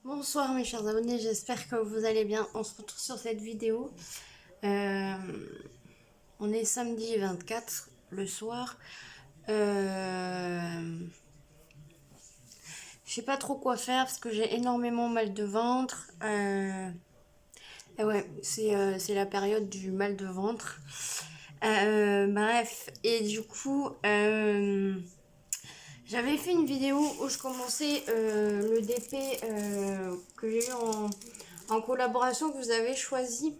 Bonsoir mes chers abonnés, j'espère que vous allez bien. On se retrouve sur cette vidéo. Euh, on est samedi 24 le soir. Je sais pas trop quoi faire parce que j'ai énormément mal de ventre. Et ouais, c'est la période du mal de ventre. Bref, et du coup, j'avais fait une vidéo où je commençais le DP que j'ai eu en collaboration que vous avez choisi.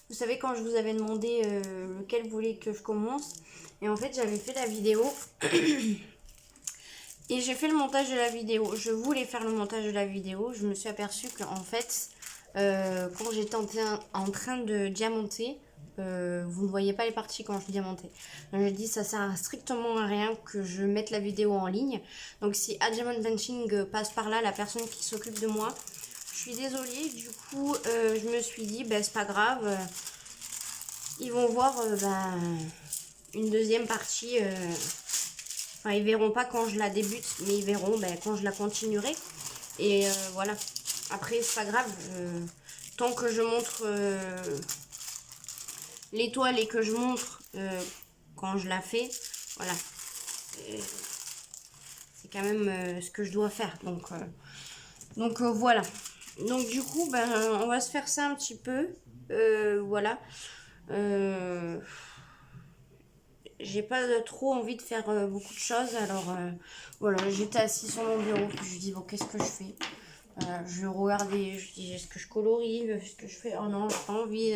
Vous savez, quand je vous avais demandé lequel vous voulez que je commence. Et en fait, j'avais fait la vidéo. Et j'ai fait le montage de la vidéo. Je voulais faire le montage de la vidéo. Je me suis aperçue qu'en fait, quand j'étais en train de diamanter, vous ne voyez pas les parties quand je diamantais. Donc je dis ça sert strictement à rien que je mette la vidéo en ligne. Donc si Diamond Benching passe par là, la personne qui s'occupe de moi, je suis désolée. Du coup, je me suis dit, bah, c'est pas grave. Ils vont voir une deuxième partie. Enfin, ils verront pas quand je la débute, mais ils verront quand je la continuerai. Et voilà. Après, c'est pas grave. Tant que je montre l'étoile et que je montre quand je la fais, voilà. C'est quand même ce que je dois faire. Donc voilà. Donc du coup, on va se faire ça un petit peu. Voilà. J'ai pas trop envie de faire beaucoup de choses. Alors voilà, j'étais assise sur mon bureau. Puis je dis, bon, qu'est-ce que je fais? Je regardais, je dis, est-ce que je colorie? Est-ce que je fais? Oh non, j'ai pas envie.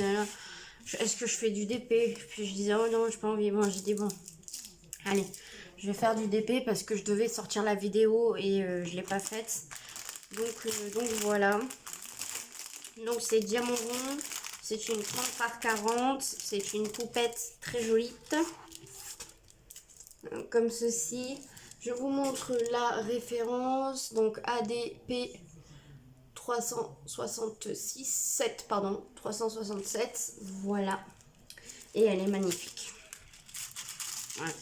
Est-ce que je fais du DP? Puis je disais, oh non, j'ai pas envie. Bon, j'ai dit, bon, allez, je vais faire du DP parce que je devais sortir la vidéo et je l'ai pas faite. Donc voilà. Donc c'est diamant rond. C'est une 30 par 40. C'est une poupette très jolie. Comme ceci. Je vous montre la référence. Donc ADP 366, 7, pardon, 367. Voilà. Et elle est magnifique. Voilà.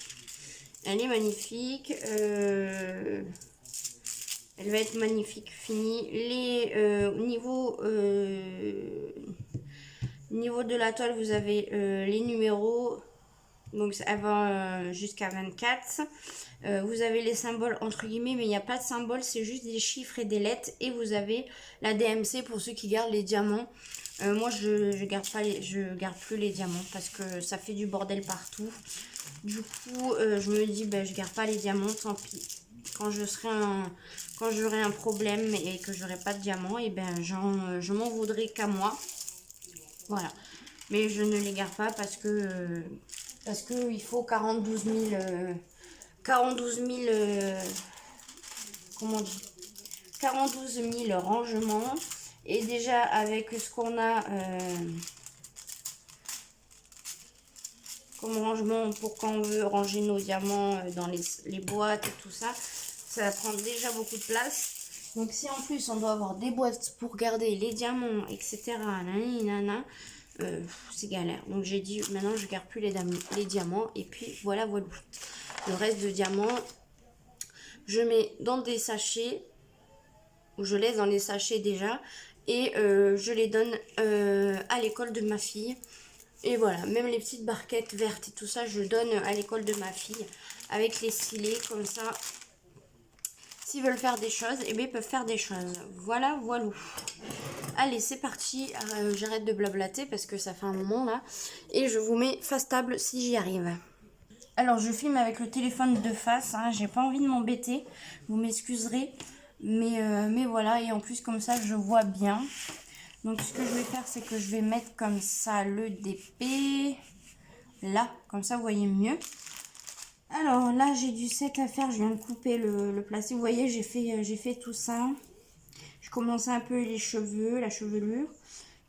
Elle est magnifique. Elle va être magnifique finie. Niveau de la toile, vous avez les numéros. Donc elle va jusqu'à 24. Vous avez les symboles entre guillemets, mais il n'y a pas de symbole, c'est juste des chiffres et des lettres. Et vous avez la DMC pour ceux qui gardent les diamants. Moi je garde plus les diamants parce que ça fait du bordel partout. Du coup je me dis je garde pas les diamants, tant pis. Quand j'aurai un problème et que j'aurai pas de diamants, et je m'en voudrais qu'à moi. Voilà. Mais je ne les garde pas parce que il faut 42 000 comment on dit, 42 000 rangements. Et déjà avec ce qu'on a comme rangement pour quand on veut ranger nos diamants dans les boîtes et tout ça, ça prend déjà beaucoup de place. Donc si en plus on doit avoir des boîtes pour garder les diamants, etc., c'est galère. Donc j'ai dit maintenant je garde plus les diamants. Et puis voilà. Le reste de diamants, je mets dans des sachets, ou je laisse dans les sachets déjà. Et je les donne à l'école de ma fille. Et voilà, même les petites barquettes vertes et tout ça, je donne à l'école de ma fille. Avec les stylés, comme ça. S'ils veulent faire des choses, ils peuvent faire des choses. Voilà. Allez, c'est parti. J'arrête de blablater parce que ça fait un moment là. Et je vous mets face table si j'y arrive. Alors, je filme avec le téléphone de face. J'ai pas envie de m'embêter. Vous m'excuserez. Mais voilà. Et en plus, comme ça, je vois bien. Donc, ce que je vais faire, c'est que je vais mettre comme ça le DP. Là, comme ça, vous voyez mieux. Alors là, j'ai du 7 à faire. Je viens de couper le placé. Vous voyez, j'ai fait tout ça. Je commençais un peu les cheveux, la chevelure.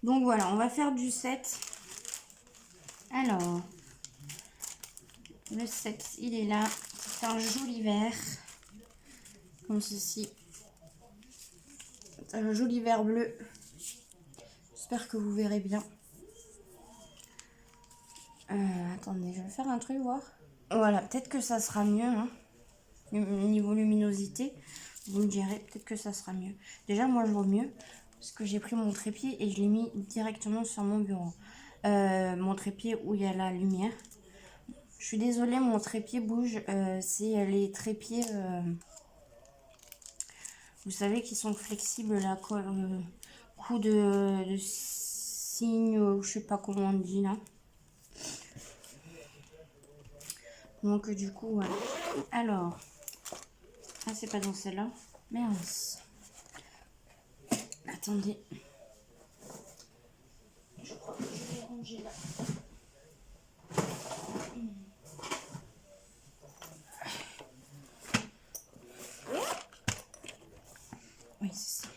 Donc voilà, on va faire du 7. Alors, le 7, il est là. C'est un joli vert. Comme ceci. C'est un joli vert bleu. J'espère que vous verrez bien. Attendez, je vais faire un truc, voir. Voilà, peut-être que ça sera mieux, niveau luminosité. Vous me direz, peut-être que ça sera mieux. Déjà, moi, je vois mieux. Parce que j'ai pris mon trépied et je l'ai mis directement sur mon bureau. Mon trépied où il y a la lumière. Je suis désolée, mon trépied bouge. C'est les trépieds, vous savez, qui sont flexibles, là, coup de cygne, je sais pas comment on dit, là. Donc, du coup, voilà. Alors, ah, c'est pas dans celle-là. Mince. Attendez. Je crois que je vais ranger là. Oui, c'est ça.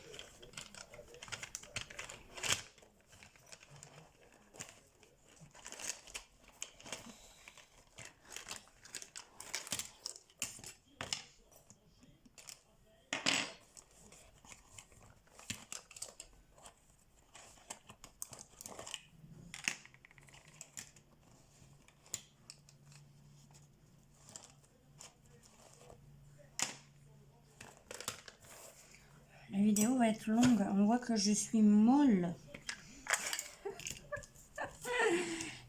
La vidéo va être longue. On voit que je suis molle.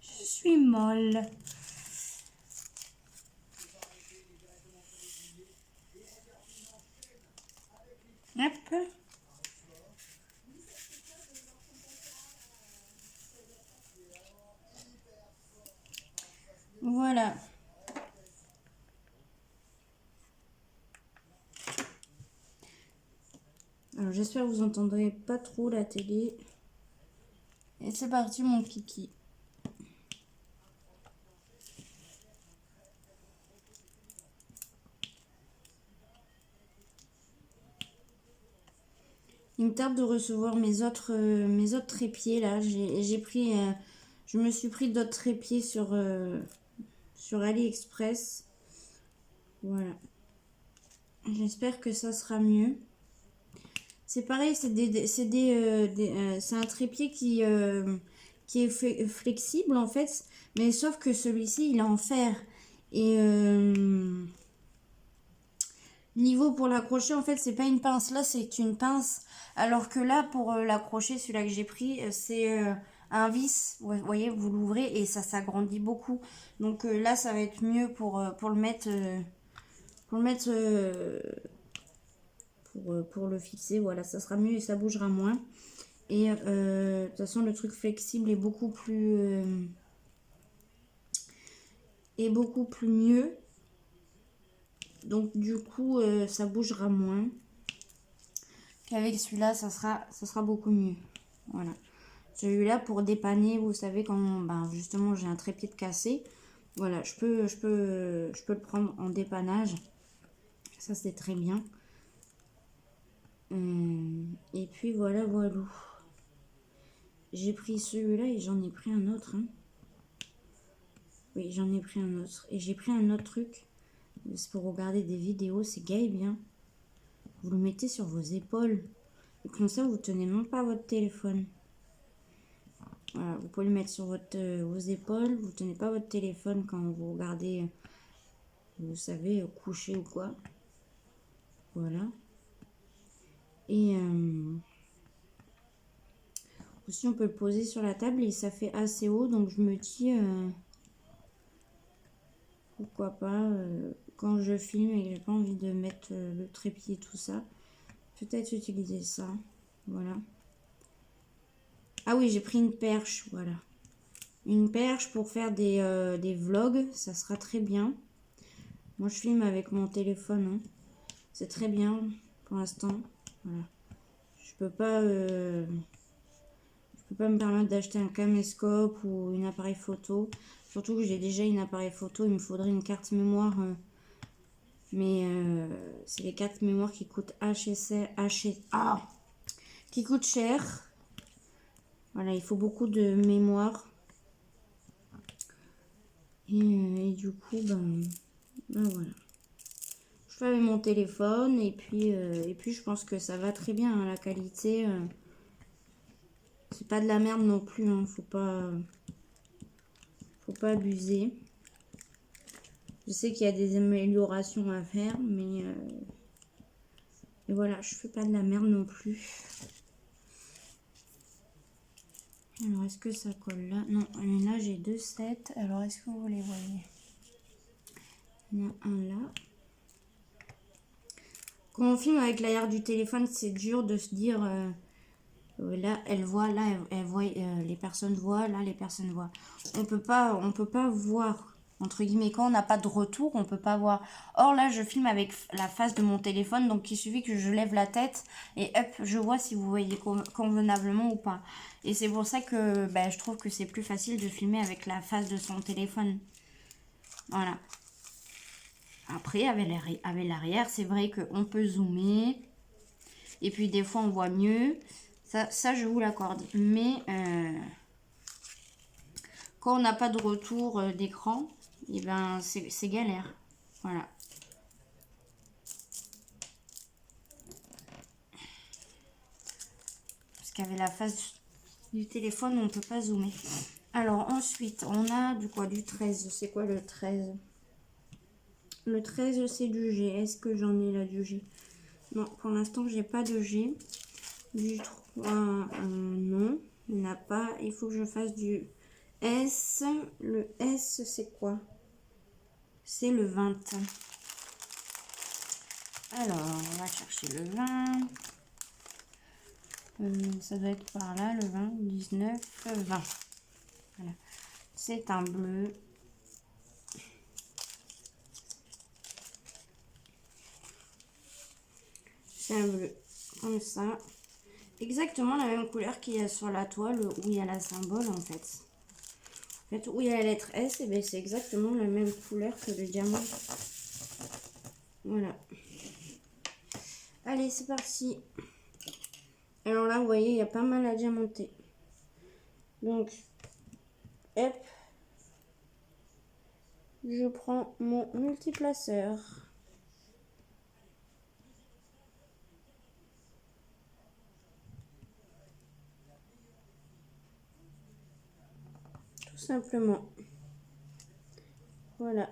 Je suis molle. Hop. Voilà. Alors j'espère que vous entendrez pas trop la télé. Et c'est parti mon kiki. Il me tarde de recevoir mes autres trépieds là. J'ai pris, je me suis pris d'autres trépieds sur AliExpress. Voilà. J'espère que ça sera mieux. C'est pareil, c'est un trépied qui est flexible en fait, mais sauf que celui-ci il est en fer. Et niveau pour l'accrocher, en fait, c'est pas une pince là, c'est une pince. Alors que là, pour l'accrocher, celui-là que j'ai pris, c'est un vis. Vous voyez, vous l'ouvrez et ça s'agrandit beaucoup. Donc là, ça va être mieux pour le mettre, pour le fixer. Voilà, ça sera mieux et ça bougera moins. Et de toute façon, le truc flexible est beaucoup plus mieux. Donc du coup, ça bougera moins. Qu'avec celui-là, ça sera beaucoup mieux. Voilà. Celui-là, pour dépanner, vous savez, quand ben, justement j'ai un trépied de cassé, voilà, je peux le prendre en dépannage. Ça, c'est très bien. Et puis voilà, voilà. J'ai pris celui-là et j'en ai pris un autre. Hein. Oui, j'en ai pris un autre. Et j'ai pris un autre truc. C'est pour regarder des vidéos, c'est gay bien. Vous le mettez sur vos épaules. Et comme ça, vous tenez même pas votre téléphone. Voilà, vous pouvez le mettre sur vos épaules. Vous tenez pas votre téléphone quand vous regardez, vous savez, coucher ou quoi. Voilà. Et aussi, on peut le poser sur la table et ça fait assez haut. Donc, je me dis, pourquoi pas, quand je filme et que j'ai pas envie de mettre le trépied et tout ça, peut-être utiliser ça. Voilà. Ah oui, j'ai pris une perche, voilà. Une perche pour faire des vlogs, ça sera très bien. Moi, je filme avec mon téléphone, hein. C'est très bien pour l'instant. Voilà. Je peux pas me permettre d'acheter un caméscope ou un appareil photo. Surtout que j'ai déjà un appareil photo, il me faudrait une carte mémoire. Mais c'est les cartes mémoire qui coûtent qui coûtent cher. Voilà, il faut beaucoup de mémoire. Et du coup, ben voilà. Je fais avec mon téléphone et puis je pense que ça va très bien, hein, la qualité. C'est pas de la merde non plus, hein, faut pas abuser. Je sais qu'il y a des améliorations à faire, mais Et voilà, je fais pas de la merde non plus. Alors, est-ce que ça colle là? Non, là j'ai 2 sets. Alors, est-ce que vous les voyez? Il y en a un là. Quand on filme avec l'arrière du téléphone, c'est dur de se dire... là, elle voit, là, elle voit, les personnes voient, là, les personnes voient. On peut pas voir, entre guillemets, quand on n'a pas de retour, on peut pas voir. Or, là, je filme avec la face de mon téléphone, donc il suffit que je lève la tête et hop, je vois si vous voyez convenablement ou pas. Et c'est pour ça que ben, je trouve que c'est plus facile de filmer avec la face de son téléphone. Voilà. Après, avec l'arrière, c'est vrai qu'on peut zoomer. Et puis, des fois, on voit mieux. Ça je vous l'accorde. Mais quand on n'a pas de retour d'écran, et ben c'est galère. Voilà. Parce qu'avec la face du téléphone, on ne peut pas zoomer. Alors ensuite, on a du quoi? Du 13. C'est quoi le 13? Le 13, c'est du G. Est-ce que j'en ai là du G? Non, pour l'instant, j'ai pas de G. Du 3, non. Il n'y en a pas. Il faut que je fasse du S. Le S, c'est quoi? C'est le 20. Alors, on va chercher le 20. Ça doit être par là, le 20, 19, 20. Voilà. C'est un bleu. C'est un bleu. Comme ça. Exactement la même couleur qu'il y a sur la toile où il y a la symbole en fait. En fait, où il y a la lettre S, et bien c'est exactement la même couleur que le diamant. Voilà. Allez, c'est parti. Alors là, vous voyez, il y a pas mal à diamanter. Donc, hop. Je prends mon multiplaceur. Tout simplement. Voilà.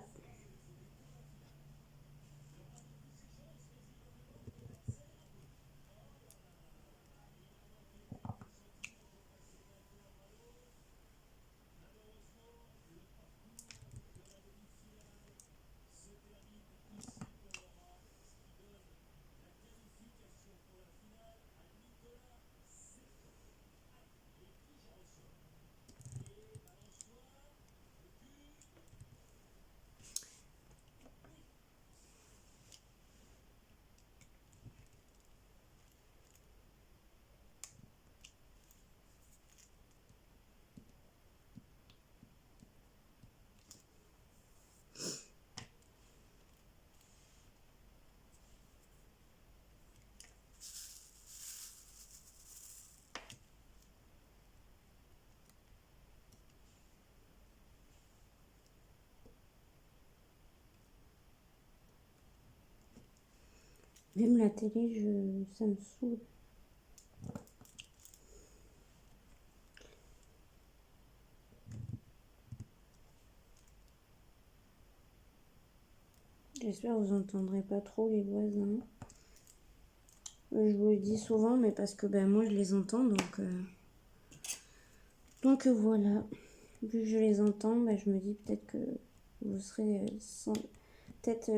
Même la télé, ça me saoule. J'espère que vous entendrez pas trop les voisins. Je vous le dis souvent, mais parce que ben, moi je les entends, donc voilà. Vu que je les entends, ben, je me dis peut-être que vous serez peut-être...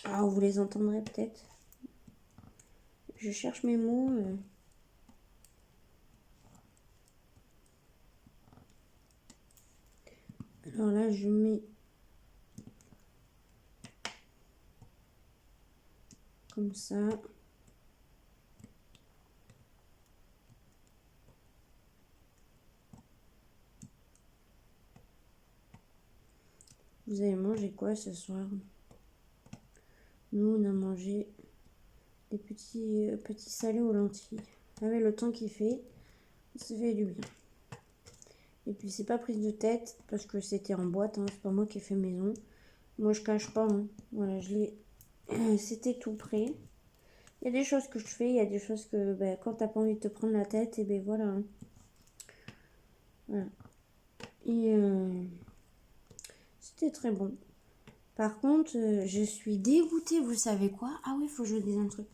ah, vous les entendrez peut-être. Je cherche mes mots. Alors là, je mets comme ça. Vous avez mangé quoi ce soir? Nous, on a mangé des petits salés aux lentilles. Avec le temps qu'il fait, ça fait du bien. Et puis, c'est pas prise de tête parce que c'était en boîte. Hein, c'est pas moi qui ai fait maison. Moi, je cache pas. Hein. Voilà, je l'ai. C'était tout prêt. Il y a des choses que je fais, il y a des choses que ben, quand t'as pas envie de te prendre la tête, et ben voilà. Hein. Voilà. Et c'était très bon. Par contre, je suis dégoûtée, vous savez quoi? Ah oui, il faut que je vous dise un truc.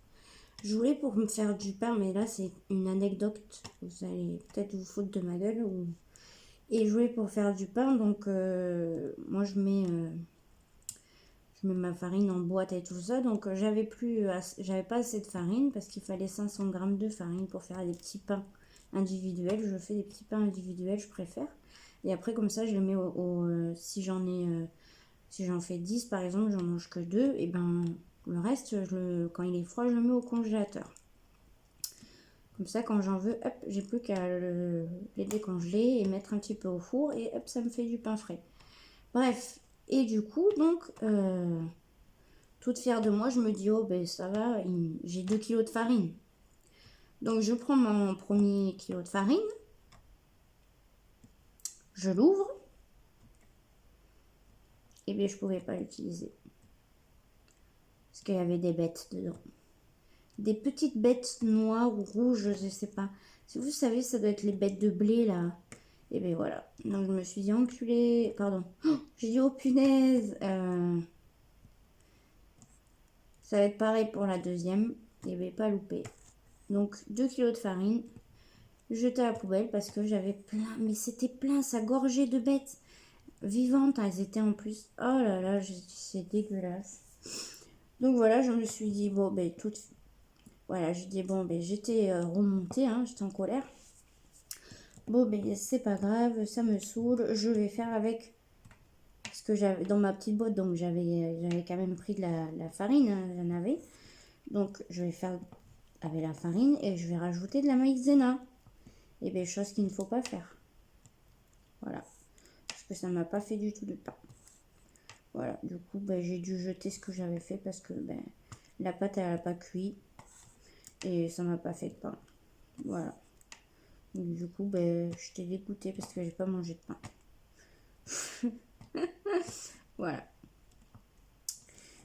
Je voulais pour me faire du pain, mais là c'est une anecdote. Vous allez peut-être vous foutre de ma gueule. Et je voulais pour faire du pain, donc moi je mets ma farine en boîte et tout ça. Donc j'avais pas assez de farine parce qu'il fallait 500 grammes de farine pour faire des petits pains individuels. Je fais des petits pains individuels, je préfère. Et après comme ça, je les mets si j'en fais 10 par exemple, j'en mange que 2. Et ben le reste, quand il est froid, je le mets au congélateur. Comme ça, quand j'en veux, hop, j'ai plus qu'à les décongeler et mettre un petit peu au four et hop, ça me fait du pain frais. Bref, et du coup, donc, toute fière de moi, je me dis, oh ben ça va, j'ai 2 kilos de farine. Donc je prends mon premier kilo de farine, je l'ouvre, et bien je pouvais pas l'utiliser. Parce qu'il y avait des bêtes dedans. Des petites bêtes noires ou rouges, je sais pas. Si vous savez, ça doit être les bêtes de blé là. Et bien voilà. Donc je me suis dit enculé. Pardon. Oh, j'ai dit oh punaise. Ça va être pareil pour la deuxième. Et bien pas loupé. Donc 2 kilos de farine. Jeté à la poubelle parce que j'avais plein. Mais c'était plein, ça gorgeait de bêtes. Vivantes, elles étaient en plus. Oh là là, c'est dégueulasse. Donc voilà, je me suis dit, bon ben tout. Voilà, j'ai dit bon ben j'étais remontée, hein, j'étais en colère. Bon ben c'est pas grave, ça me saoule, je vais faire avec ce que j'avais dans ma petite boîte, donc j'avais quand même pris de la farine, hein, j'en avais. Donc je vais faire avec la farine et je vais rajouter de la maïzena. Et bien chose qu'il ne faut pas faire. Voilà. Parce que ça m'a pas fait du tout de pain. Voilà, du coup ben, j'ai dû jeter ce que j'avais fait parce que ben, la pâte elle n'a pas cuit. Et ça m'a pas fait de pain. Voilà. Donc, du coup, ben, j'étais dégoûtée parce que j'ai pas mangé de pain. Voilà.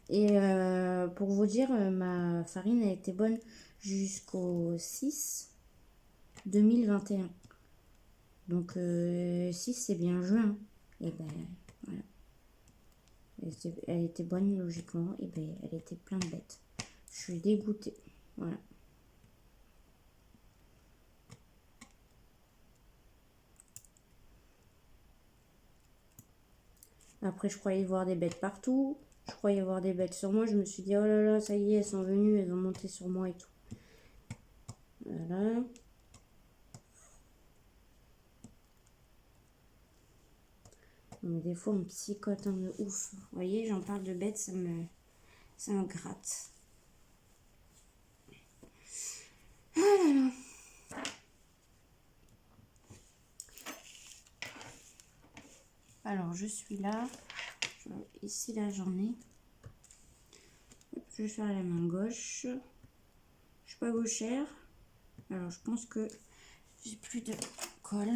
Et pour vous dire, ma farine a été bonne jusqu'au 6 2021. Donc 6 c'est bien juin. Et ben voilà. Elle était bonne logiquement. Et ben elle était plein de bêtes. Je suis dégoûtée. Voilà. Après, je croyais voir des bêtes partout. Je croyais voir des bêtes sur moi. Je me suis dit, oh là là, ça y est, elles sont venues, elles ont monté sur moi et tout. Voilà. Donc, des fois, on psychote un de ouf. Vous voyez, j'en parle de bêtes, ça me gratte. Ah là là. Alors, je suis là. Ici, la journée. Je vais faire la main gauche. Je suis pas gauchère. Alors, je pense que j'ai plus de colle.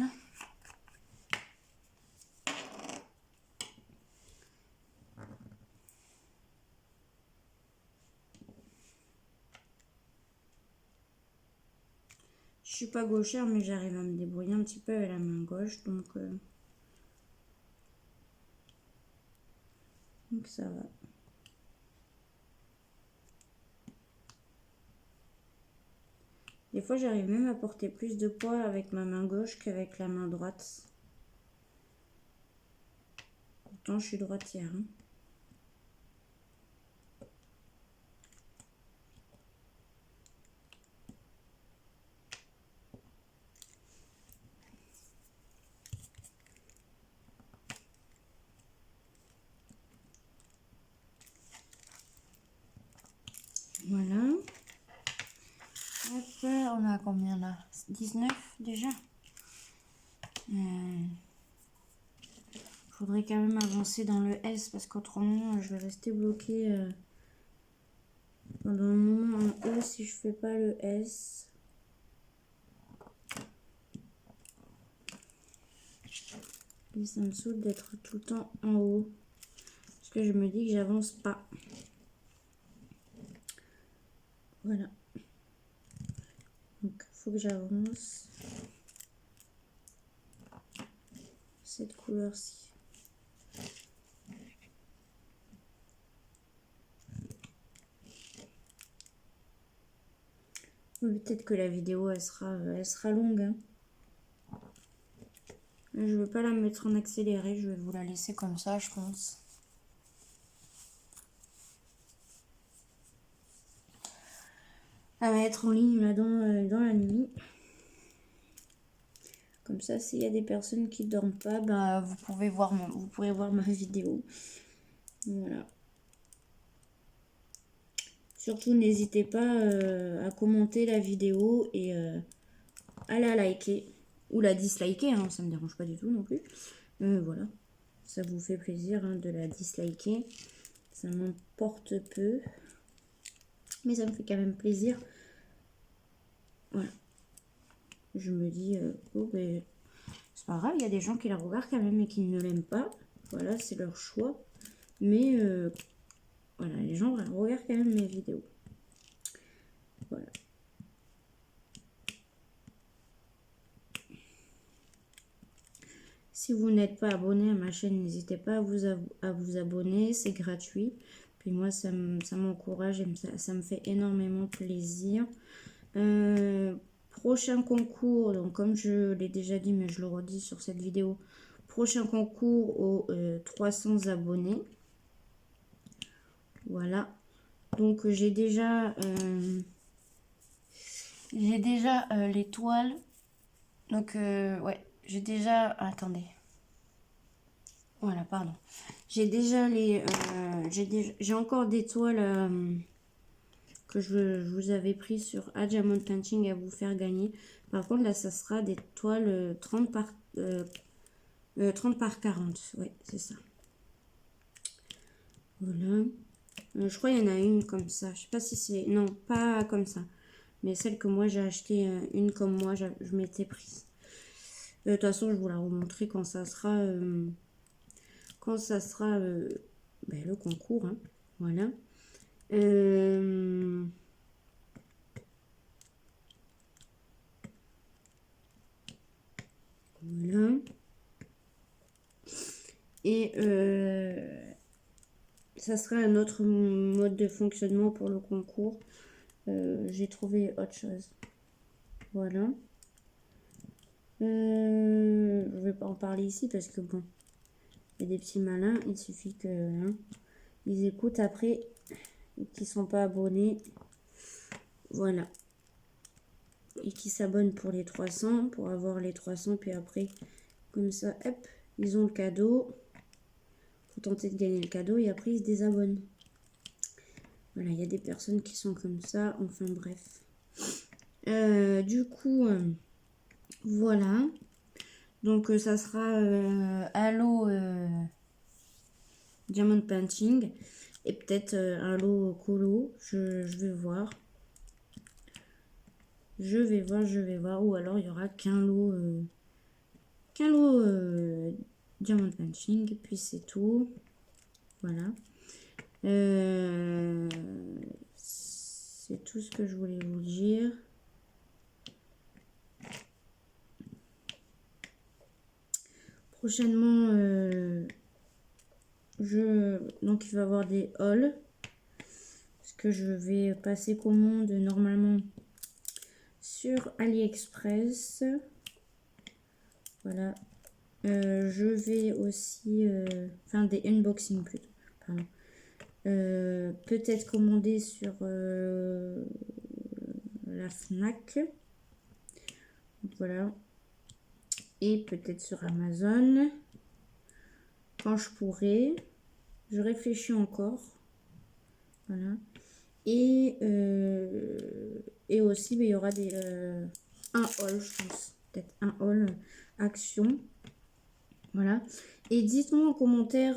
Je suis pas gauchère, mais j'arrive à me débrouiller un petit peu avec la main gauche. Donc ça va. Des fois, j'arrive même à porter plus de poids avec ma main gauche qu'avec la main droite. Pourtant, je suis droitière. Hein. Voilà. Hop, on a combien là? 19 déjà. Faudrait quand même avancer dans le S parce qu'autrement je vais rester bloquée pendant un moment en E si je fais pas le S. Et ça me saoule d'être tout le temps en haut parce que je me dis que j'avance pas. Voilà. Donc faut que j'avance. Cette couleur-ci. Peut-être que la vidéo, elle sera longue. Hein. Je veux pas la mettre en accéléré, je vais vous la laisser comme ça, je pense. Elle va être en ligne là dans la nuit. Comme ça, s'il y a des personnes qui dorment pas, bah, vous pourrez voir ma vidéo. Voilà. Surtout, n'hésitez pas à commenter la vidéo et à la liker. Ou la disliker, hein, ça me dérange pas du tout non plus. Voilà. Ça vous fait plaisir hein, de la disliker. Ça m'importe peu. Mais ça me fait quand même plaisir. Voilà. Je me dis, oh ben, c'est pas grave, il y a des gens qui la regardent quand même et qui ne l'aiment pas. Voilà, c'est leur choix. Mais voilà, les gens regardent quand même mes vidéos. Voilà. Si vous n'êtes pas abonné à ma chaîne, n'hésitez pas à vous abonner, c'est gratuit. Puis moi, ça m'encourage et ça me fait énormément plaisir. Prochain concours, donc comme je l'ai déjà dit, mais je le redis sur cette vidéo, prochain concours aux 300 abonnés. Voilà. Donc j'ai déjà l'étoile. Donc ouais, j'ai déjà... Attendez. Voilà, pardon. J'ai déjà j'ai encore des toiles que je vous avais pris sur Diamond Painting à vous faire gagner. Par contre, là, ça sera des toiles 30 par 40. Ouais, c'est ça. Voilà. Je crois qu'il y en a une comme ça. Je sais pas si c'est... Non, pas comme ça. Mais celle que moi, j'ai acheté, une comme moi, je m'étais prise. De toute façon, je vous la remontrerai quand ça sera... ben, le concours. Hein. Voilà. Voilà. Et ça sera un autre mode de fonctionnement pour le concours. J'ai trouvé autre chose. Voilà. Je vais pas en parler ici parce que bon, il y a des petits malins. Il suffit que hein, ils écoutent après et qui sont pas abonnés. Voilà. Et qui s'abonnent pour les 300, pour avoir les 300. Puis après, comme ça, hop, ils ont le cadeau. Faut tenter de gagner le cadeau et après ils se désabonnent. Voilà, il y a des personnes qui sont comme ça. Enfin bref. Du coup, voilà. Donc ça sera Halo Diamond Painting et peut-être un lot colo. Je vais voir. Je vais voir. Ou alors il y aura qu'un lot Diamond Painting. Puis c'est tout. Voilà. C'est tout ce que je voulais vous dire. Prochainement, donc il va y avoir des hauls. Parce que je vais passer commande normalement sur AliExpress. Voilà. Je vais aussi... enfin, des unboxings plutôt. Pardon. Peut-être commander sur la Fnac. Voilà. Et peut-être sur Amazon. Quand je pourrai. Je réfléchis encore. Voilà. Et aussi, il y aura un haul, je pense. Peut-être un haul action. Voilà. Et dites-moi en commentaire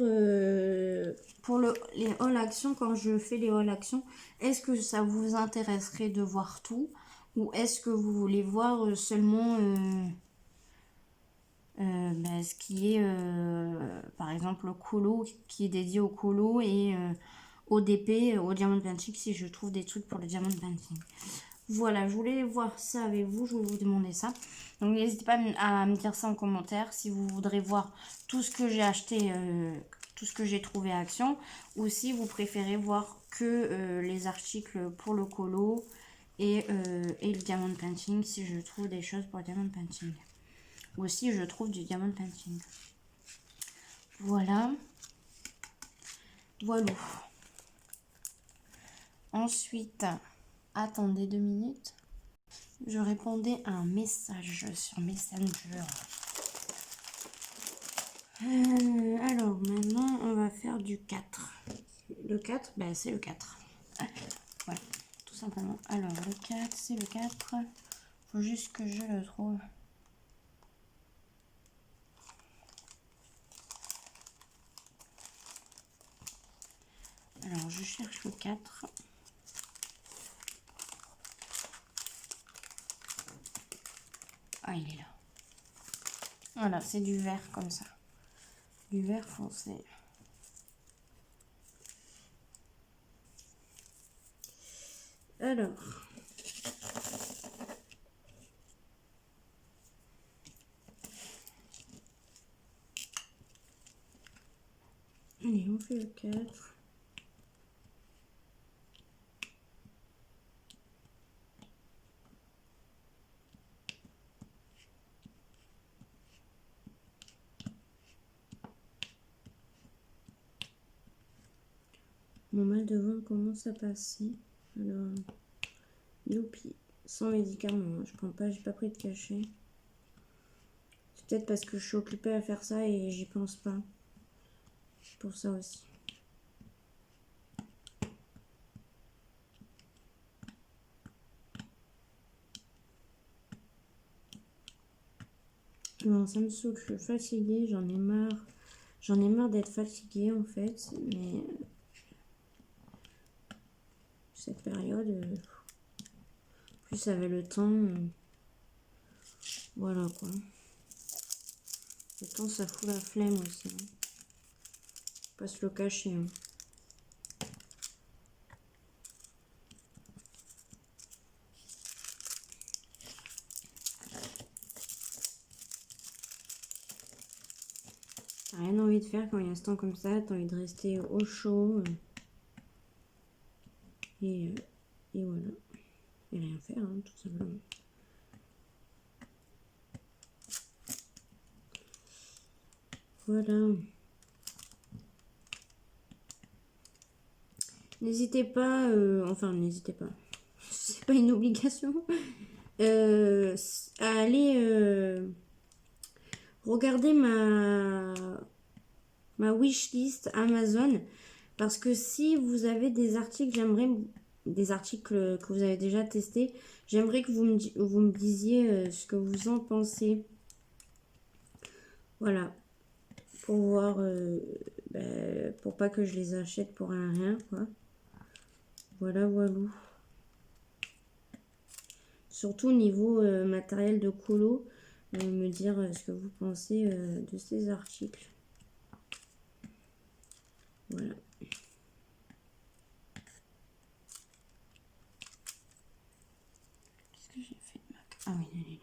pour les haul action, quand je fais les haul action, est-ce que ça vous intéresserait de voir tout? Ou est-ce que vous voulez voir seulement ce qui est, par exemple, le colo, qui est dédié au colo et au DP, au Diamond Painting, si je trouve des trucs pour le Diamond Painting. Voilà, je voulais voir ça avec vous, je voulais vous demander ça. Donc n'hésitez pas à me dire ça en commentaire si vous voudrez voir tout ce que j'ai acheté, tout ce que j'ai trouvé à Action, ou si vous préférez voir que les articles pour le colo et le diamond painting si je trouve des choses pour le diamond painting. Ou si je trouve du diamond painting. Voilà. Voilà. Ensuite, attendez 2 minutes. Je répondais à un message sur Messenger. Alors, maintenant, on va faire du 4. Le 4, ben, c'est le 4. Voilà, tout simplement. Alors, le 4, c'est le 4. Faut juste que je le trouve. Alors, je cherche le 4. Ah, il est là. Voilà, c'est du vert comme ça. Du vert foncé. Alors. Allez, on fait le 4. Mon mal de ventre commence à passer. Alors, youpi, sans médicaments. Je prends pas, j'ai pas pris de cachet. C'est peut-être parce que je suis occupée à faire ça et j'y pense pas. C'est pour ça aussi. Non, ça me saoule, je suis fatiguée, j'en ai marre. J'en ai marre d'être fatiguée en fait, mais cette période, plus avec le temps, voilà quoi. Le temps ça fout la flemme aussi. Hein. Faut pas se le cacher. Hein. T'as rien envie de faire quand il y a un temps comme ça, t'as envie de rester au chaud. Et voilà. Et rien faire, hein, tout simplement. Voilà. N'hésitez pas, enfin n'hésitez pas, c'est pas une obligation, à aller regarder ma wishlist Amazon. Parce que si vous avez des articles, des articles que vous avez déjà testés, j'aimerais que vous me disiez ce que vous en pensez. Voilà. Pour voir, pour pas que je les achète pour rien, quoi. Voilà, voilà. Surtout au niveau matériel de colo, me dire ce que vous pensez de ces articles. Voilà. Qu'est-ce que j'ai fait? Ah oui, elle est là.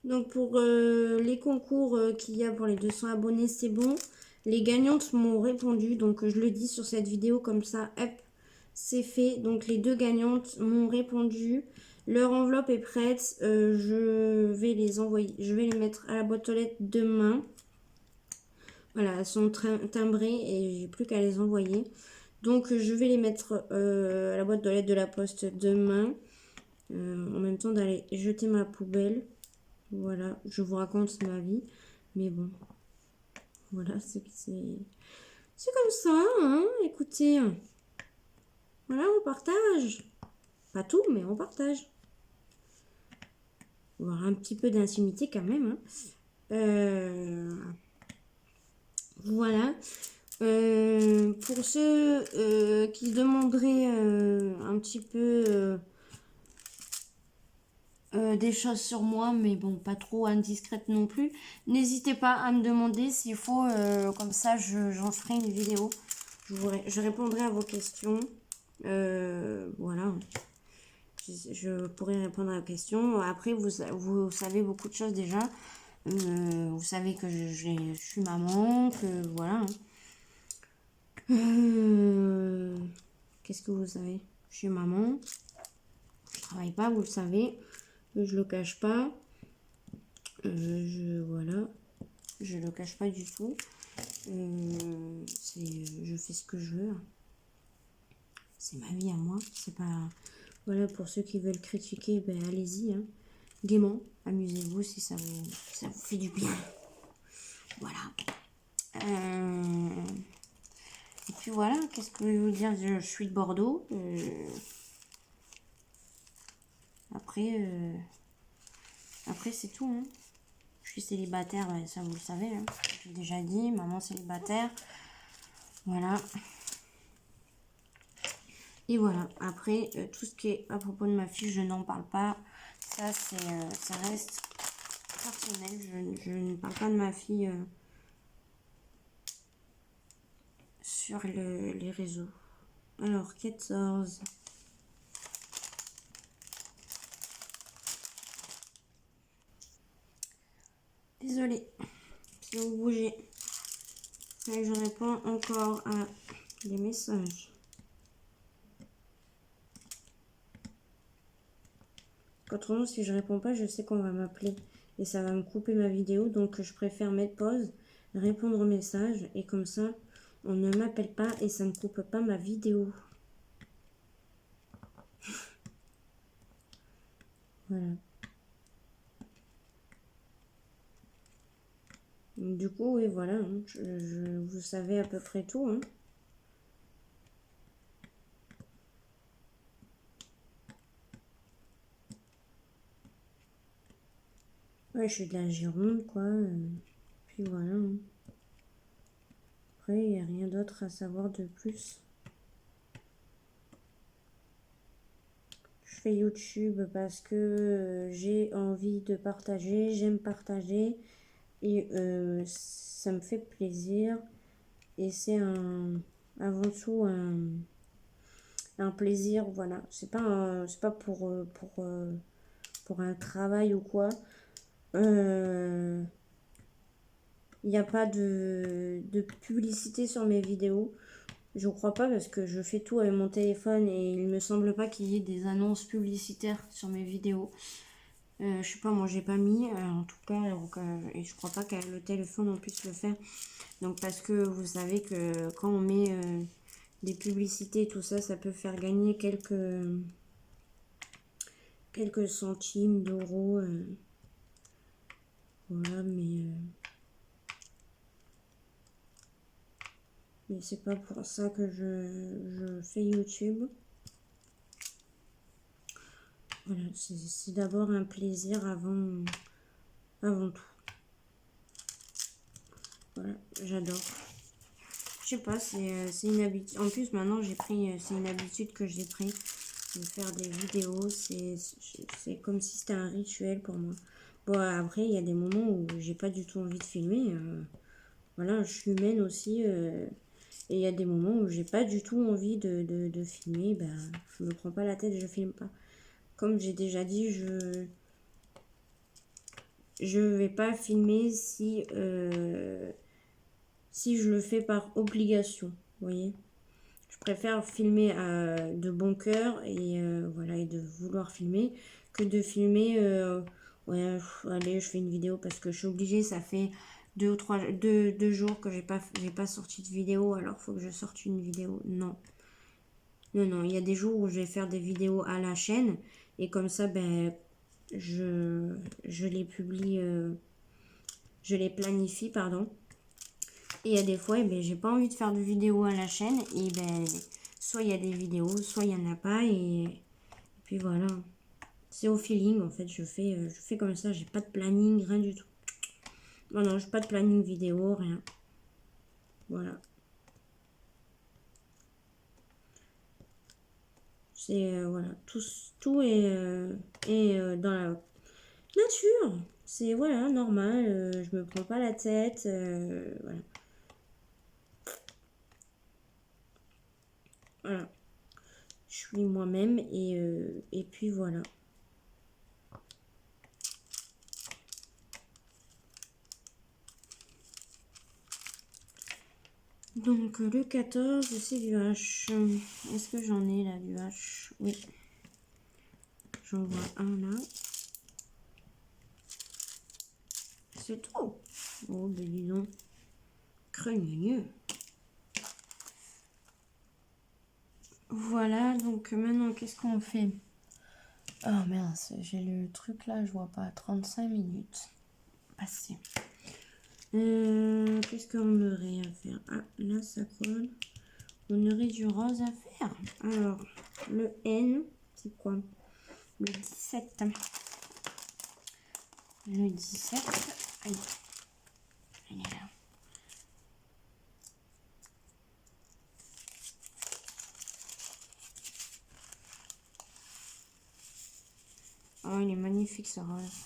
Donc pour les concours qu'il y a pour les 200 abonnés, c'est bon. Les gagnantes m'ont répondu, donc je le dis sur cette vidéo comme ça, hop, c'est fait. Donc les 2 gagnantes m'ont répondu. Leur enveloppe est prête. Je vais les envoyer, je vais les mettre à la boîte aux lettres demain. Voilà, elles sont timbrées et j'ai plus qu'à les envoyer. Donc je vais les mettre à la boîte aux lettres de la poste demain. En même temps d'aller jeter ma poubelle. Voilà, je vous raconte ma vie. Mais bon, voilà, c'est comme ça, hein. Écoutez, voilà, on partage. Pas tout, mais on partage. On va avoir un petit peu d'intimité quand même. Hein. Voilà. Pour ceux qui demanderaient un petit peu des choses sur moi, mais bon, pas trop indiscrètes non plus, n'hésitez pas à me demander s'il faut, comme ça j'en ferai une vidéo. Je répondrai à vos questions. Voilà. Je pourrai répondre à vos questions. Après, vous savez beaucoup de choses déjà. Vous savez que je suis maman, que voilà. Qu'est-ce que vous savez? Je suis maman. Je travaille pas, vous le savez. Je le cache pas. Voilà. Je le cache pas du tout. Je fais ce que je veux. C'est ma vie à moi. C'est pas. Voilà, pour ceux qui veulent critiquer, ben allez-y. Hein. Gaiement. Amusez-vous si ça vous fait du bien. Voilà. Et puis voilà, qu'est-ce que je vais vous dire? Je suis de Bordeaux. Après, c'est tout. Hein. Je suis célibataire, ça vous le savez. Hein. J'ai déjà dit, maman célibataire. Voilà. Et voilà. Après, tout ce qui est à propos de ma fille, je n'en parle pas. Ça, ça reste personnel. Je ne parle pas de ma fille sur les réseaux. Alors, 14. Désolée si vous bougez. Mais je réponds encore à des messages. Autrement, si je réponds pas, je sais qu'on va m'appeler et ça va me couper ma vidéo. Donc, je préfère mettre pause, répondre aux messages et comme ça, on ne m'appelle pas et ça ne coupe pas ma vidéo. Voilà. Du coup, oui, voilà. Hein, vous savez à peu près tout. Hein. Ouais, je suis de la Gironde, quoi. Puis voilà. Hein. Après, il n'y a rien d'autre à savoir de plus. Je fais YouTube parce que j'ai envie de partager, j'aime partager et ça me fait plaisir. Et c'est avant tout un plaisir, voilà. C'est pas pour un travail ou quoi. Il n'y a pas de publicité sur mes vidéos. Je crois pas parce que je fais tout avec mon téléphone et il me semble pas qu'il y ait des annonces publicitaires sur mes vidéos. Je sais pas, moi j'ai pas mis en tout cas, et je crois pas qu'avec le téléphone on puisse le faire. Donc parce que vous savez que quand on met des publicités et tout ça, ça peut faire gagner quelques centimes d'euros. Voilà, mais c'est pas pour ça que je fais YouTube. Voilà, c'est d'abord un plaisir avant tout. Voilà, j'adore. Je sais pas, c'est une habitude. En plus, maintenant, c'est une habitude que j'ai pris de faire des vidéos. C'est comme si c'était un rituel pour moi. Bon, après, il y a des moments où j'ai pas du tout envie de filmer. Voilà, je suis humaine aussi. Et il y a des moments où j'ai pas du tout envie de filmer. Ben, je me prends pas la tête, je filme pas. Comme j'ai déjà dit, je vais pas filmer si je le fais par obligation, vous voyez. Je préfère filmer de bon cœur et voilà, et de vouloir filmer que de filmer ouais, allez, je fais une vidéo parce que je suis obligée, ça fait 2 jours que j'ai pas sorti de vidéo, alors faut que je sorte une vidéo. Non. Non, il y a des jours où je vais faire des vidéos à la chaîne et comme ça, ben, je les publie, je les planifie, pardon. Et il y a des fois, eh ben, j'ai pas envie de faire de vidéos à la chaîne. Et ben, soit il y a des vidéos, soit il y en a pas. Et puis voilà. C'est au feeling, en fait. Je fais comme ça. J'ai pas de planning, rien du tout. Non, j'ai pas de planning vidéo, rien. Voilà. C'est voilà, tout est dans la nature. C'est voilà, normal, je me prends pas la tête. Voilà. Voilà. Je suis moi-même et puis voilà. Donc le 14, c'est du H. Est-ce que j'en ai là du H? Oui. J'en vois un là. C'est tout. Oh, ben dis donc. Craigneux. Voilà, donc maintenant, qu'est-ce qu'on fait? Oh mince, j'ai le truc là, je vois pas. 35 minutes. Passé. Qu'est-ce qu'on aurait à faire? Ah, là, ça colle. On aurait du rose à faire. Alors, le N, c'est quoi? Le 17. Le 17. Aïe. Il est là. Oh, il est magnifique ce rose.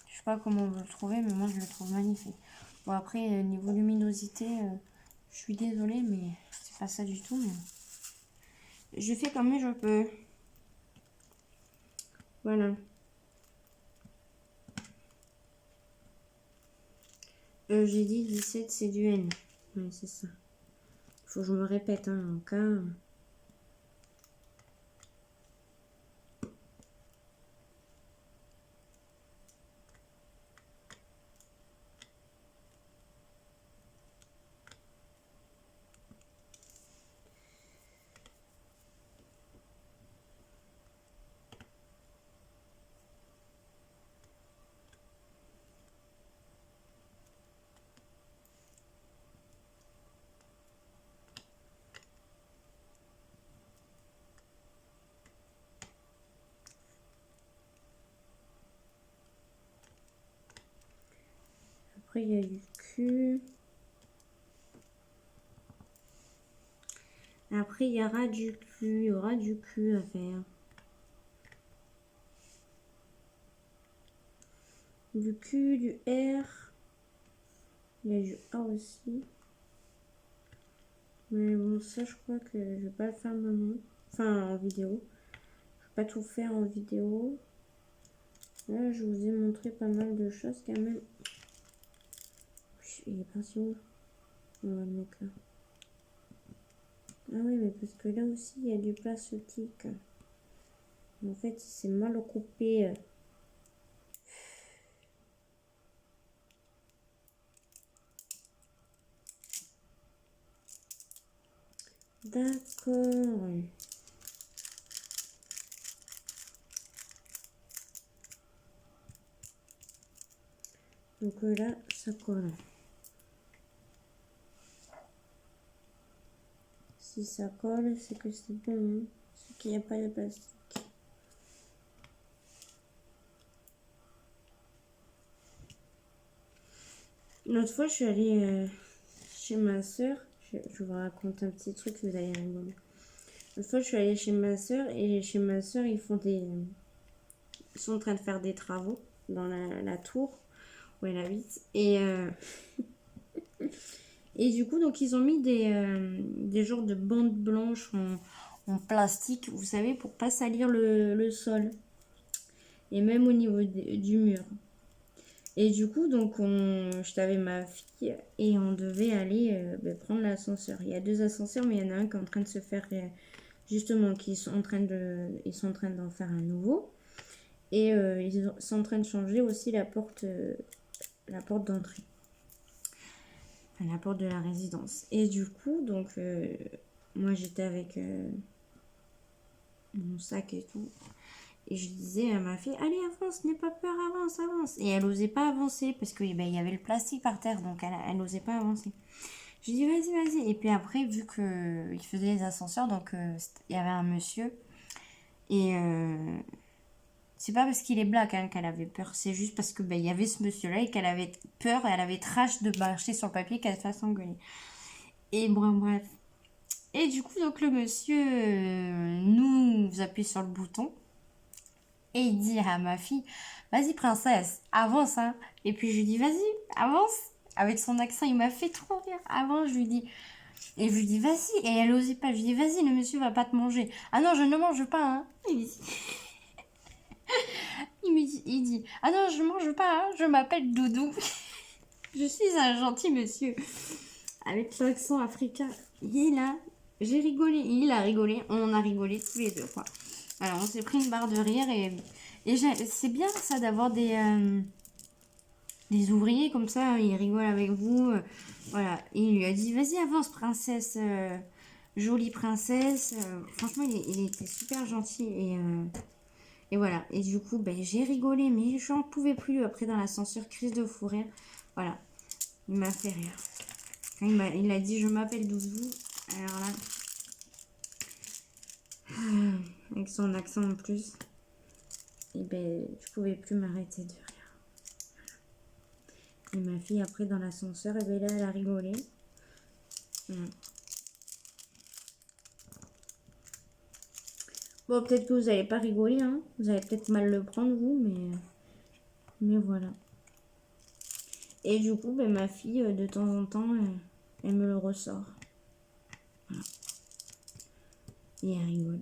Je sais pas comment on veut le trouver, mais moi je le trouve magnifique. Bon, après, niveau luminosité, je suis désolée, mais c'est pas ça du tout. Mais je fais comme je peux. Voilà. J'ai dit 17, c'est du N. Ouais, c'est ça. Faut que je me répète, hein, en cas. Après, il y a du Q. Après, il y aura du Q. Il y aura du Q à faire. Du Q, du R. Il y a du A aussi. Mais bon, ça, je crois que je vais pas le faire maintenant. Enfin, en vidéo. Je vais pas tout faire en vidéo. Là, je vous ai montré pas mal de choses quand même. Il est parti où? On va le mettre là. Ah oui, mais parce que là aussi, il y a du plastique. En fait, c'est mal coupé. D'accord. Donc là, ça colle. Si ça colle, c'est que c'est bon. Hein. C'est qu'il n'y a pas de plastique. L'autre fois, je suis allée chez ma soeur. Je vous raconte un petit truc, vous allez rigoler. L'autre fois, je suis allée chez ma soeur et chez ma soeur, ils sont en train de faire des travaux dans la tour où elle habite. Et du coup, donc ils ont mis des genres de bandes blanches en plastique, vous savez, pour pas salir le sol. Et même au niveau du mur. Et du coup, donc, j'étais avec ma fille et on devait aller prendre l'ascenseur. Il y a 2 ascenseurs, mais il y en a un qui est en train de se faire, justement, ils sont en train d'en faire un nouveau. Et ils sont en train de changer aussi la porte d'entrée. Enfin, la porte de la résidence. Et du coup, donc, moi j'étais avec mon sac et tout. Et je disais à ma fille, allez, avance, n'aie pas peur, avance, avance. Et elle n'osait pas avancer parce qu'il il y avait le plastique par terre, donc elle n'osait pas avancer. Je dis, vas-y, vas-y. Et puis après, vu qu'il faisait les ascenseurs, donc il y avait un monsieur. Et c'est pas parce qu'il est black hein, qu'elle avait peur, c'est juste parce que il y avait ce monsieur-là et qu'elle avait peur, elle avait trash de marcher sur le papier qu'elle se fasse engueuler. Et bon, bref. Et du coup, donc le monsieur nous appuie sur le bouton et il dit à ma fille, vas-y princesse, avance, hein. Et puis je lui dis, vas-y, avance. Avec son accent, il m'a fait trop rire. Avance, je lui dis. Et je lui dis, vas-y. Et elle osait pas. Je lui dis, vas-y, le monsieur va pas te manger. Ah non, je ne mange pas, hein. Il dit, ah non, je mange pas, hein. Je m'appelle Doudou. Je suis un gentil monsieur. Avec l'accent africain. Il a, j'ai rigolé, il a rigolé, on a rigolé tous les deux, quoi. Alors, on s'est pris une barre de rire et c'est bien ça d'avoir des ouvriers comme ça, hein, ils rigolent avec vous. Voilà, et il lui a dit, vas-y, avance, princesse, jolie princesse. Franchement, il était super gentil et voilà. Et du coup, ben, j'ai rigolé, mais j'en pouvais plus après dans l'ascenseur, crise de fou rire. Voilà, il m'a fait rire. Quand il a dit, je m'appelle Doudou. Alors là, avec son accent en plus, et ben, je pouvais plus m'arrêter de rire. Et ma fille, après, dans l'ascenseur, et ben là, elle a rigolé. Bon, peut-être que vous n'allez pas rigoler, hein. Vous allez peut-être mal le prendre, vous, mais voilà. Et du coup, ben, ma fille, de temps en temps, elle me le ressort. Voilà. Et elle rigole.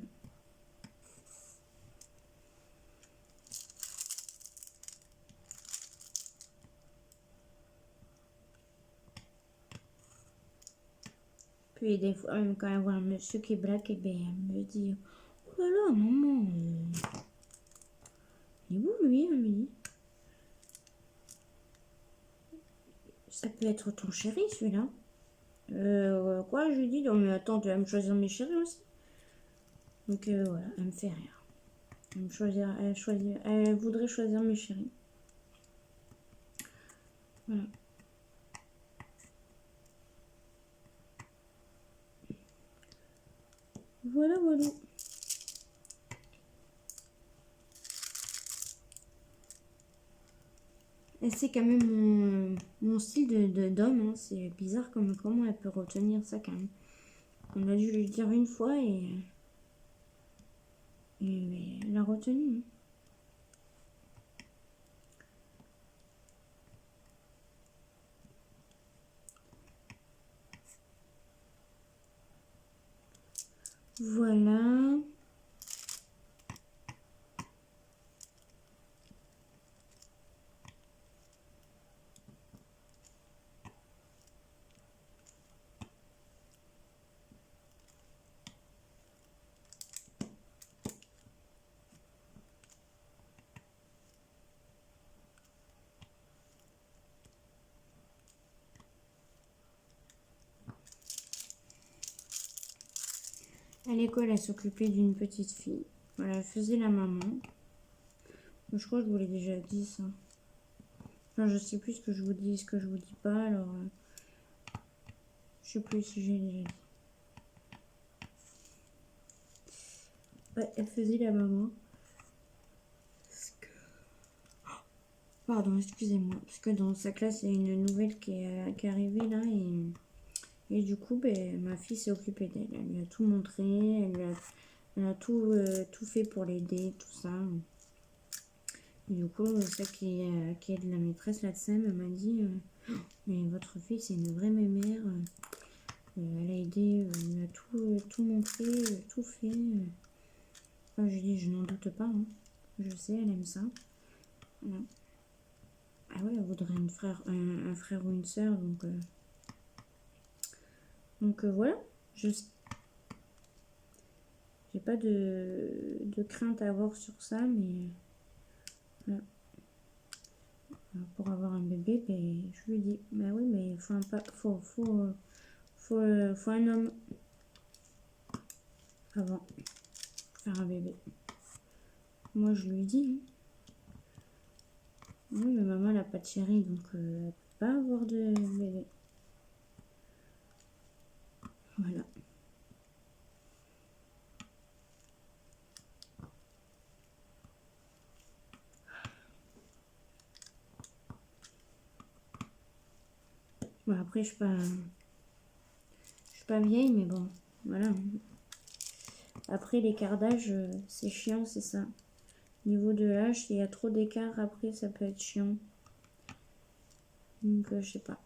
Puis des fois, même quand elle voit un monsieur qui blague, et ben, elle me dit, oh là là, maman, il est où lui, elle me dit. Ça peut être ton chéri, celui-là. Quoi, je lui dis, non mais attends, tu vas me choisir mes chéris aussi. Donc voilà, elle me fait rire. Elle voudrait choisir mes chéris. Voilà. Voilà, voilà. Et c'est quand même mon style d'homme, hein. C'est bizarre comment elle peut retenir ça quand même. On a dû lui dire une fois et elle a retenu, hein. Voilà. À l'école, elle s'occupait d'une petite fille. Voilà, elle faisait la maman. Je crois que je vous l'ai déjà dit ça. Enfin, je sais plus ce que je vous dis, ce que je vous dis pas, alors je sais plus si j'ai déjà dit. Ouais, elle faisait la maman. Pardon, excusez-moi. Parce que dans sa classe, il y a une nouvelle qui est arrivée là et du coup, ben, ma fille s'est occupée d'elle. Elle lui a tout montré, elle a tout fait pour l'aider, tout ça. Et du coup, celle qui est de la maîtresse là de SEM, elle m'a dit mais votre fille, c'est une vraie mémère. Elle a aidé, elle a tout montré, tout fait. Enfin, je dis, je n'en doute pas, hein. Je sais, elle aime ça. Voilà. Ah ouais, elle voudrait un frère ou une sœur, donc voilà. J'ai pas de crainte à avoir sur ça, mais voilà. Alors, pour avoir un bébé, ben, je lui dis, bah oui, mais il faut un homme avant pour faire un bébé. Moi, je lui dis, hein. Oui, mais maman, elle n'a pas de chéri, donc elle peut pas avoir de bébé. Voilà. Bon, après, je suis pas vieille, mais bon, Voilà. Après, l'écart d'âge, c'est chiant, c'est ça. Niveau de l'âge, il y a trop d'écart, après, ça peut être chiant. Donc, je sais pas.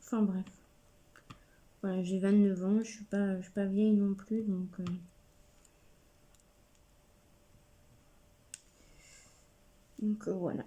Enfin, bref. Voilà, j'ai 29 ans, je suis pas vieille non plus, donc voilà.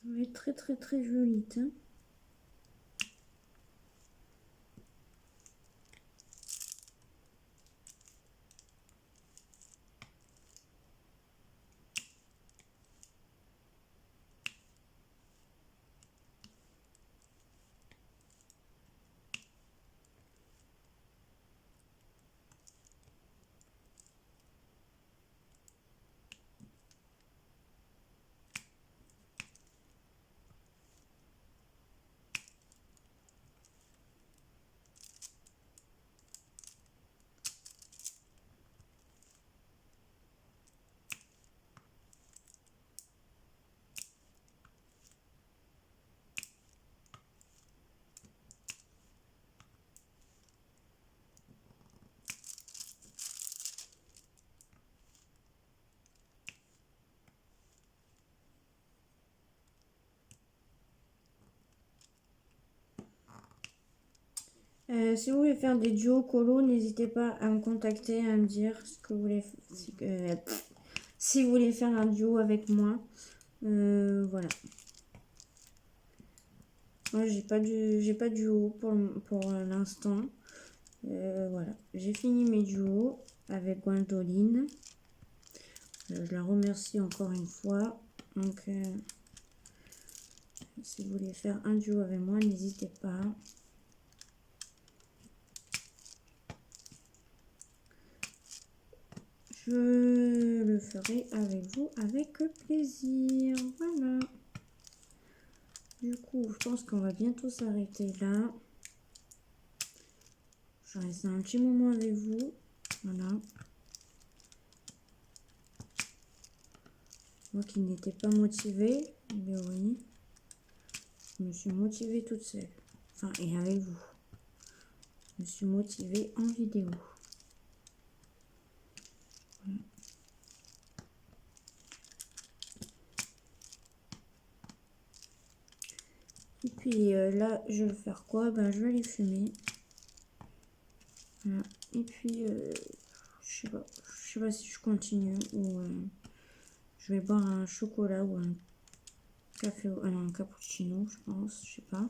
Ça va être très très très joli, hein. Si vous voulez faire des duos colo, n'hésitez pas à me contacter, à me dire ce que vous voulez. Si vous voulez faire un duo avec moi, voilà. Moi, j'ai pas de duo pour l'instant. Voilà, j'ai fini mes duos avec Gwendoline. Je la remercie encore une fois. Donc, si vous voulez faire un duo avec moi, n'hésitez pas. Je le ferai avec vous avec plaisir. Voilà. Du coup, je pense qu'on va bientôt s'arrêter là. Je reste un petit moment avec vous. Voilà. Moi qui n'étais pas motivée, mais oui, je me suis motivée toute seule. Enfin, et avec vous. Je me suis motivée en vidéo. Voilà. Et puis là, je vais faire quoi? Ben, je vais les fumer. Voilà. Et puis, je sais pas si je continue ou je vais boire un chocolat ou un café, un cappuccino, je pense, je sais pas.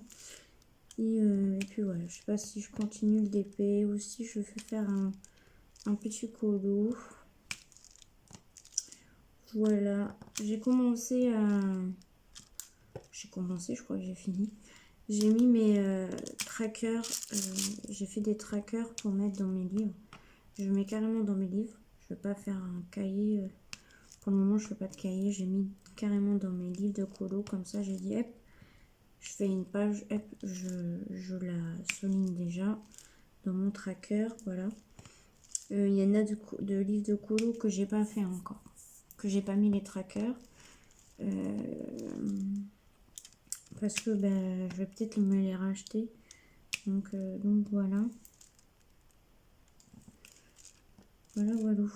Et puis voilà, je sais pas si je continue le DP ou si je fais faire un petit colo. Voilà, j'ai commencé, je crois que j'ai fini. J'ai mis mes trackers, j'ai fait des trackers pour mettre dans mes livres. Je mets carrément dans mes livres. Je vais pas faire un cahier. Pour le moment, je fais pas de cahier. J'ai mis carrément dans mes livres de colo. Comme ça, j'ai dit, hop, je fais une page, hop, je la souligne déjà dans mon tracker. Voilà. Il y en a de livres de colo que j'ai pas fait encore. que j'ai pas mis les trackers. Parce que ben, je vais peut-être me les racheter. Donc voilà. Voilà.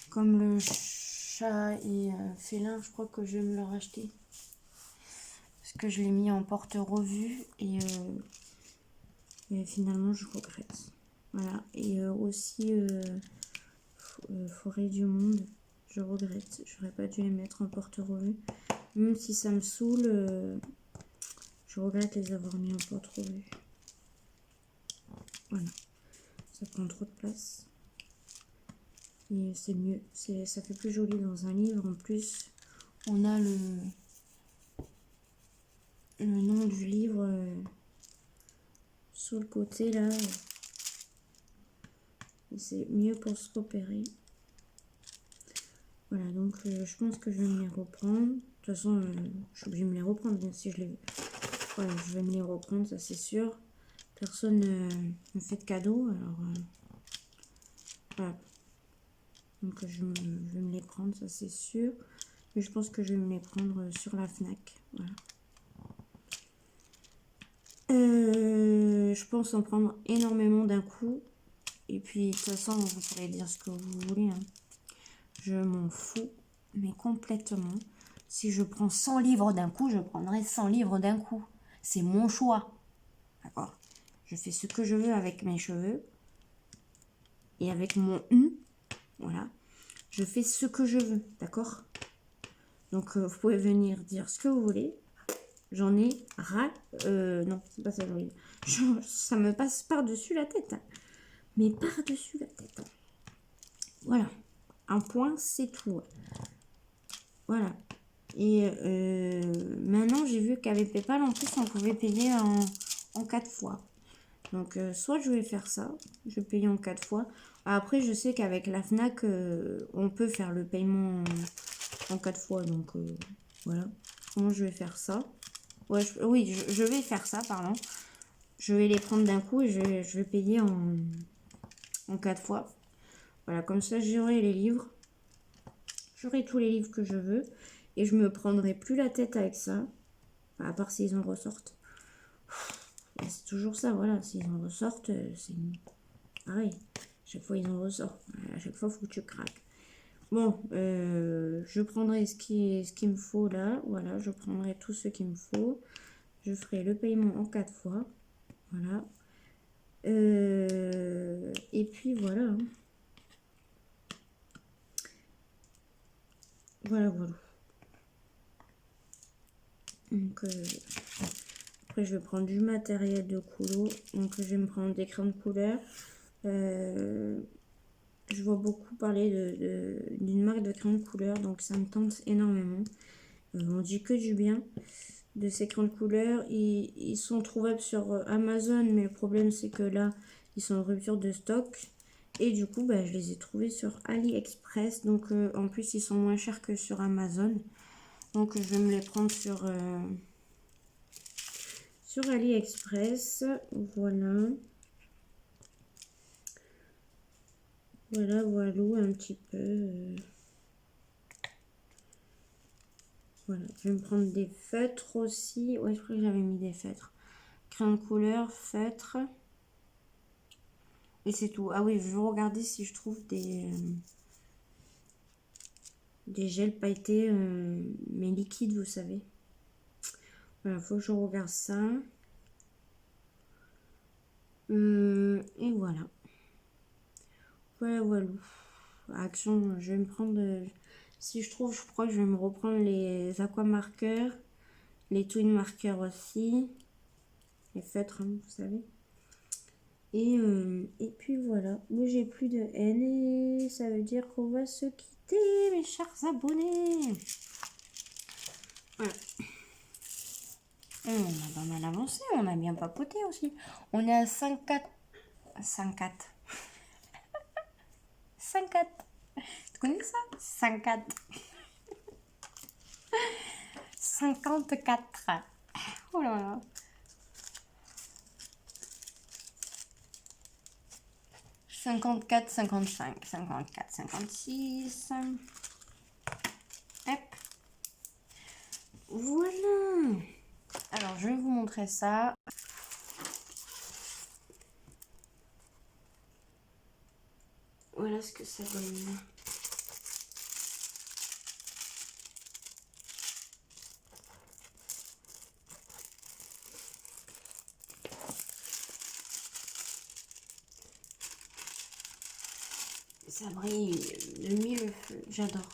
Comme le chat est félin, je crois que je vais me le racheter. Parce que je l'ai mis en porte-revue et finalement je regrette. Voilà. Et aussi Forêt du Monde, je regrette. J'aurais pas dû les mettre en porte-revue. Même si ça me saoule, je regrette les avoir mis en porte-revue. Voilà. Ça prend trop de place. Et c'est mieux. Ça fait plus joli dans un livre. En plus, on a le nom du livre sur le côté là. Et c'est mieux pour se repérer. Voilà, donc je pense que je vais me les reprendre. De toute façon, je suis obligée de me les reprendre. Bien, si je les... Voilà, je vais me les reprendre, ça c'est sûr. Personne me fait de cadeau, alors voilà. Donc je vais me les prendre, ça c'est sûr. Mais je pense que je vais me les prendre sur la Fnac. Voilà. Je pense en prendre énormément d'un coup. Et puis de toute façon, vous pourrez dire ce que vous voulez. Hein. Je m'en fous, mais complètement. Si je prends 100 livres d'un coup, je prendrai 100 livres d'un coup. C'est mon choix. D'accord? Je fais ce que je veux avec mes cheveux. Et avec mon voilà. Je fais ce que je veux. D'accord? Donc, vous pouvez venir dire ce que vous voulez. J'en ai ras... non, c'est pas ça que je voulais dire. Ça me passe par-dessus la tête. Hein. Mais par-dessus la tête. Hein. Voilà. Un point, c'est tout. Voilà. Et maintenant, j'ai vu qu'avec PayPal, en plus, on pouvait payer en 4 fois. Donc, soit je vais faire ça, je vais payer en 4 fois. Après, je sais qu'avec la Fnac, on peut faire le paiement en 4 fois. Donc, voilà. Moi, je vais faire ça. Ouais, oui, je vais faire ça, pardon. Je vais les prendre d'un coup et je vais payer en 4 fois. Voilà, comme ça, j'aurai les livres. J'aurai tous les livres que je veux. Et je me prendrai plus la tête avec ça. À part s'ils en ressortent. C'est toujours ça, voilà. S'ils en ressortent, c'est pareil. Chaque fois, ils en ressortent. À chaque fois, il faut que tu craques. Bon, je prendrai ce qu'il me faut là. Voilà, je prendrai tout ce qu'il me faut. Je ferai le paiement en 4 fois. Voilà. Et puis voilà. Hein. Voilà. Donc, après, je vais prendre du matériel de colo. Donc, je vais me prendre des crayons de couleur. Je vois beaucoup parler d'une marque de crayons de couleur. Donc, ça me tente énormément. On dit que du bien de ces crayons de couleur. Ils sont trouvables sur Amazon. Mais le problème, c'est que là, ils sont en rupture de stock. Et du coup, je les ai trouvés sur AliExpress. Donc, en plus, ils sont moins chers que sur Amazon. Donc, je vais me les prendre sur AliExpress. Voilà. Voilà, un petit peu. Voilà, je vais me prendre des feutres aussi. Ouais, je crois que j'avais mis des feutres. Crayon de couleur, feutre. Et c'est tout. Ah oui, je vais regarder si je trouve des gels pailletés, mais liquides, vous savez. Voilà, faut que je regarde ça. Et voilà. Voilà. Action, je vais me prendre... si je trouve, je crois que je vais me reprendre les aquamarqueurs. Les twin marqueurs aussi. Les feutres, hein, vous savez. Et puis voilà. Moi, j'ai plus de haine et ça veut dire qu'on va se quitter, mes chers abonnés. Voilà. On a pas mal avancé, on a bien papoté aussi. On est à 5-4. 5-4. 5-4. Tu connais ça? 5-4. 54. Oh là là. 54, 55, 54, 56. Hop. Voilà. Alors, je vais vous montrer ça. Voilà ce que ça donne. Ça brille de mille feux. J'adore.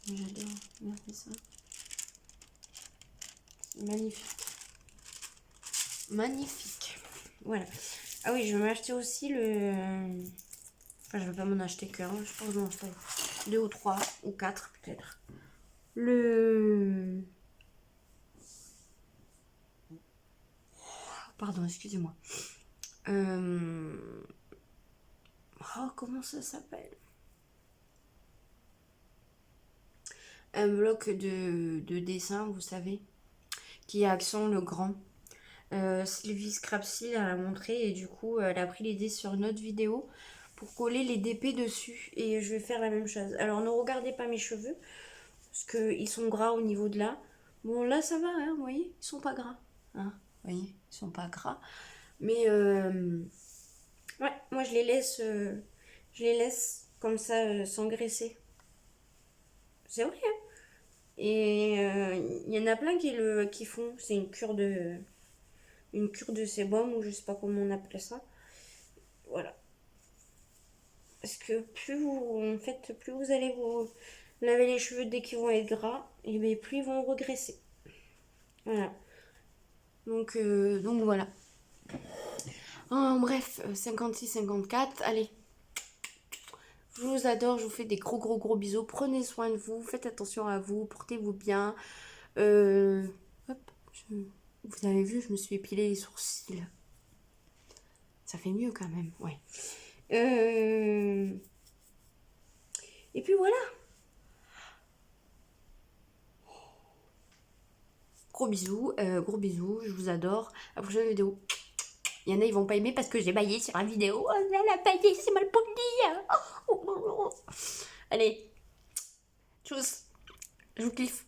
J'adore. Regardez ça. Magnifique. Magnifique. Voilà. Ah oui, je vais m'acheter aussi le... Enfin, je vais pas m'en acheter qu'un. Je pense que je vais m'en acheter 2 ou 3 ou 4 peut-être. Le... Pardon, excusez-moi. Oh, comment ça s'appelle? Un bloc de dessin, vous savez, qui est Accent le Grand. Sylvie Scrapsy elle a montré et du coup elle a pris les dés sur une autre vidéo pour coller les DP dessus et je vais faire la même chose. Alors ne regardez pas mes cheveux parce qu'ils sont gras au niveau de là. Bon là ça va, hein, vous voyez, ils sont pas gras. Hein, vous voyez, ils sont pas gras. Mais ouais, moi je les laisse comme ça s'engraisser. C'est vrai, hein. Et il y en a plein qui font, c'est une cure de sébum ou je sais pas comment on appelle ça. Voilà. Parce que plus vous allez vous laver les cheveux dès qu'ils vont être gras, et bien plus ils vont regresser. Voilà. Donc voilà. Bref, 56, 54, allez. Je vous adore, je vous fais des gros bisous. Prenez soin de vous, faites attention à vous, portez-vous bien. Hop, vous avez vu, je me suis épilé les sourcils. Ça fait mieux quand même, ouais. Et puis voilà. Gros bisous, je vous adore. À la prochaine vidéo. Il y en a, ils vont pas aimer parce que j'ai baillé sur la vidéo. Oh, elle a baillé, c'est mal poli. Allez, tchuss, je vous kiffe.